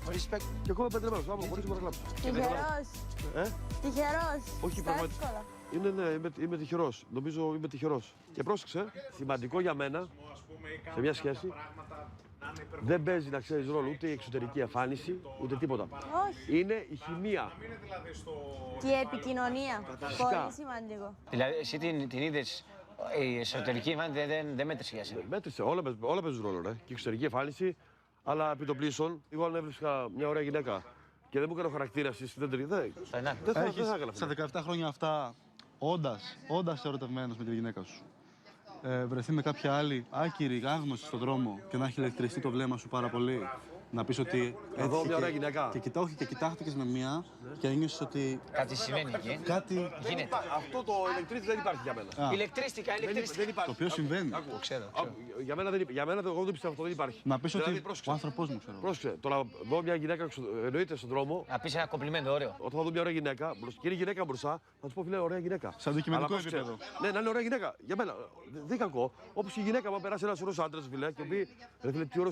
Respect. Και εγώ είμαι παντρεμένος, άμα χωρίς να κλάψω. Τυχερός. Τυχερός. Όχι, Στα πραγματικά. εύκολα. Ναι, είμαι τυχερός. Νομίζω είμαι τυχερός. Και πρόσεξε, σημαντικό για μένα, σε μια σχέση, δεν παίζει να ξέρεις ρόλο ούτε η εξωτερική εμφάνιση, ούτε τίποτα. Όχι. Είναι η χημεία. Και η επικοινωνία. Πολύ σημαντικό. Δηλαδή, εσύ την είδες, η εσωτερική εμφάνιση δεν μέτρησε για σένα. Μέτρησε, όλα παίζουν ρόλο, ρε. Και η εξωτερική εμφάνιση, αλλά επί το πλήσον, εγώ αν έβρισκα μια ωραία γυναίκα και δεν μου έκανε ο χαρακτήρας της, δεν θα έκανα. Στα 17 χρόνια αυτά, όντας ερωτευμένος με τη γυναίκα σου, βρεθεί με κάποια άλλη άκυρη, άγνωστη στον δρόμο και να έχει ηλεκτριστεί το βλέμμα σου πάρα πολύ, να πεις ότι Να δω μια ωραία γυναίκα. και κοιτάχτηκες με μία και ένιωσες ότι Κάτι συμβαίνει εκεί. κάτι Γίνεται. Αυτό το ηλεκτρίστη δεν υπάρχει για μένα. Ηλεκτρίστηκα. Δεν υπάρχει. το οποίο συμβαίνει. Το ξέρω. Για μένα εγώ δεν πιστεύω αυτό, δεν υπάρχει. Να πεις Δηλαδή, ότι πρόσεξε. ο άνθρωπός μου, ξέρω. Πρόσεξε, το να δω μια γυναίκα εννοείται στον δρόμο, Να πεις ένα κομπλιμέντο ωραίο. όταν θα δω μια ωραία γυναίκα, και είναι γυναίκα μπροστά, θα του πω φίλε, ωραία γυναίκα. Σε αντικειμενικό Αλλά πρόσεξε, επίπεδο. Ναι, να είναι ωραία γυναίκα. Για μένα. Δεν είναι κακό. Όπως η γυναίκα, αν περάσει ένα ωραίο άντρα, φίλε, και πει ρε φίλε, τι ωραίο